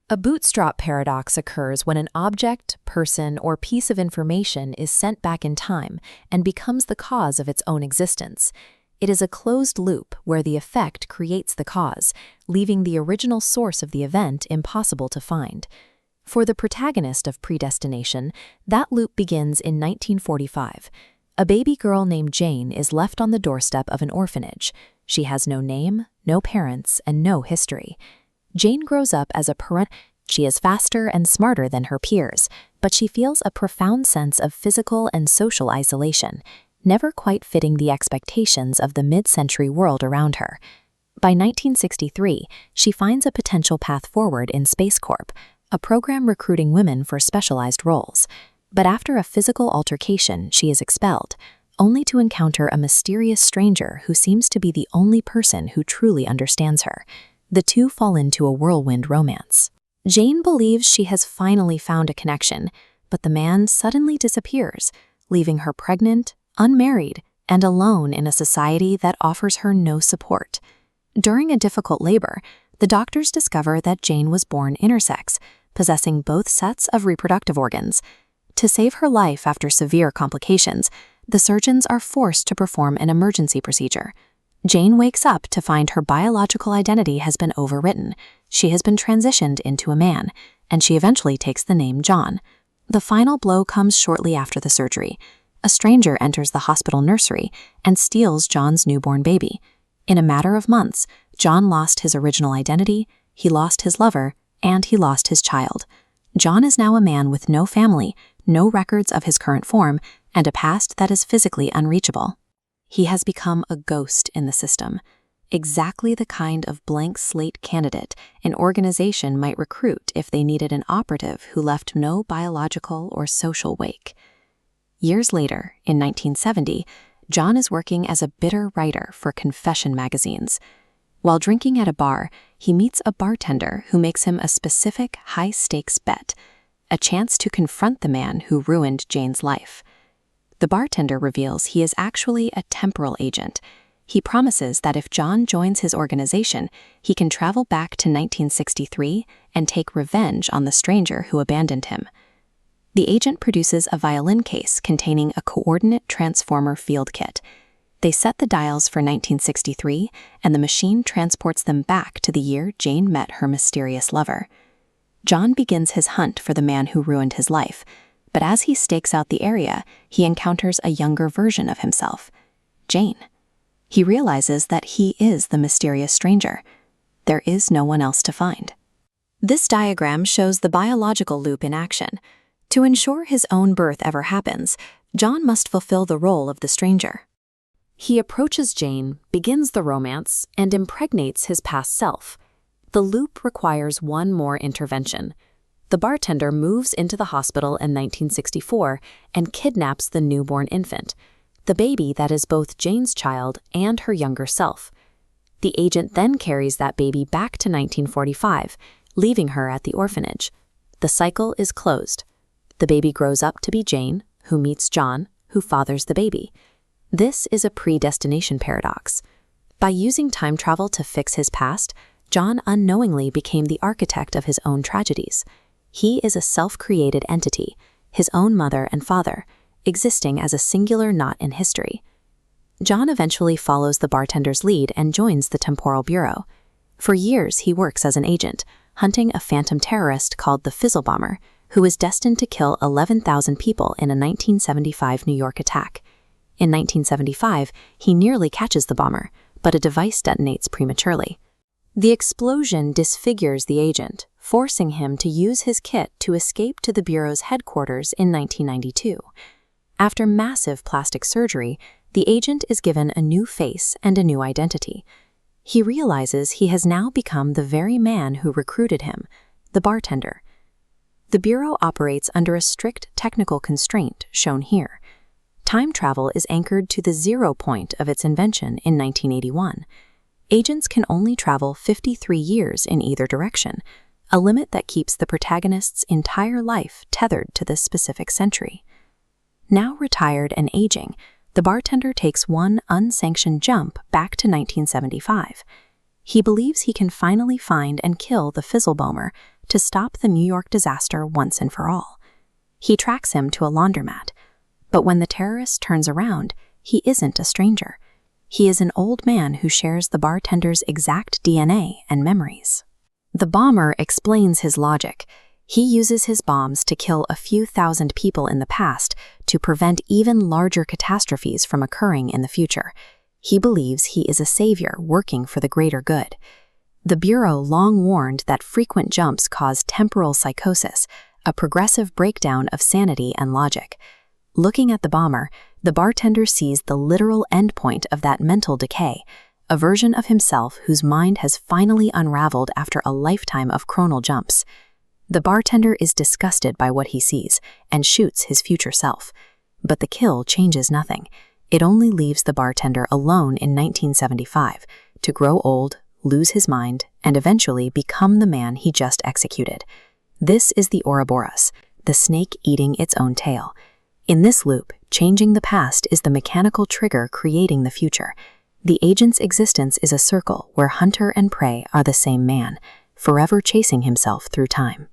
A bootstrap paradox occurs when an object, person, or piece of information is sent back in time and becomes the cause of its own existence. It is a closed loop where the effect creates the cause, leaving the original source of the event impossible to find. For the protagonist of Predestination, that loop begins in 1945. A baby girl named Jane is left on the doorstep of an orphanage. She has no name, no parents, and no history. Jane grows up as a parent. She is faster and smarter than her peers, but she feels a profound sense of physical and social isolation, never quite fitting the expectations of the mid-century world around her. By 1963, she finds a potential path forward in Space Corp, a program recruiting women for specialized roles. But after a physical altercation, she is expelled, only to encounter a mysterious stranger who seems to be the only person who truly understands her. The two fall into a whirlwind romance. Jane believes she has finally found a connection, but the man suddenly disappears, leaving her pregnant, unmarried, and alone in a society that offers her no support. During a difficult labor, the doctors discover that Jane was born intersex, possessing both sets of reproductive organs. To save her life after severe complications, the surgeons are forced to perform an emergency procedure. Jane wakes up to find her biological identity has been overwritten. She has been transitioned into a man, and she eventually takes the name John. The final blow comes shortly after the surgery. A stranger enters the hospital nursery and steals John's newborn baby. In a matter of months, John lost his original identity, he lost his lover, and he lost his child. John is now a man with no family, no records of his current form, and a past that is physically unreachable. He has become a ghost in the system, exactly the kind of blank slate candidate an organization might recruit if they needed an operative who left no biological or social wake. Years later, in 1970, John is working as a bitter writer for confession magazines. While drinking at a bar, he meets a bartender who makes him a specific high-stakes bet, a chance to confront the man who ruined Jane's life. The bartender reveals he is actually a temporal agent. He promises that if John joins his organization, he can travel back to 1963 and take revenge on the stranger who abandoned him. The agent produces a violin case containing a coordinate transformer field kit. They set the dials for 1963, and the machine transports them back to the year Jane met her mysterious lover. John begins his hunt for the man who ruined his life, but as he stakes out the area, he encounters a younger version of himself, Jane. He realizes that he is the mysterious stranger. There is no one else to find. This diagram shows the biological loop in action. To ensure his own birth ever happens, John must fulfill the role of the stranger. He approaches Jane, begins the romance, and impregnates his past self. The loop requires one more intervention. The bartender moves into the hospital in 1964 and kidnaps the newborn infant, the baby that is both Jane's child and her younger self. The agent then carries that baby back to 1945, leaving her at the orphanage. The cycle is closed. The baby grows up to be Jane, who meets John, who fathers the baby. This is a predestination paradox. By using time travel to fix his past, John unknowingly became the architect of his own tragedies. He is a self-created entity, his own mother and father, existing as a singular knot in history. John eventually follows the bartender's lead and joins the Temporal Bureau. For years, he works as an agent, hunting a phantom terrorist called the Fizzle Bomber, who is destined to kill 11,000 people in a 1975 New York attack. In 1975, he nearly catches the bomber, but a device detonates prematurely. The explosion disfigures the agent, forcing him to use his kit to escape to the Bureau's headquarters in 1992. After massive plastic surgery, the agent is given a new face and a new identity. He realizes he has now become the very man who recruited him, the bartender. The Bureau operates under a strict technical constraint, shown here. Time travel is anchored to the 0 point of its invention in 1981. Agents can only travel 53 years in either direction, a limit that keeps the protagonist's entire life tethered to this specific century. Now retired and aging, the bartender takes one unsanctioned jump back to 1975. He believes he can finally find and kill the Fizzle Bomber, to stop the New York disaster once and for all. He tracks him to a laundromat, but when the terrorist turns around, he isn't a stranger. He is an old man who shares the bartender's exact DNA and memories. The bomber explains his logic. He uses his bombs to kill a few thousand people in the past to prevent even larger catastrophes from occurring in the future. He believes he is a savior working for the greater good. The Bureau long warned that frequent jumps cause temporal psychosis, a progressive breakdown of sanity and logic. Looking at the bomber, the bartender sees the literal endpoint of that mental decay, a version of himself whose mind has finally unraveled after a lifetime of chronal jumps. The bartender is disgusted by what he sees and shoots his future self. But the kill changes nothing. It only leaves the bartender alone in 1975 to grow old, lose his mind, and eventually become the man he just executed. This is the Ouroboros, the snake eating its own tail. In this loop, changing the past is the mechanical trigger creating the future. The agent's existence is a circle where hunter and prey are the same man, forever chasing himself through time.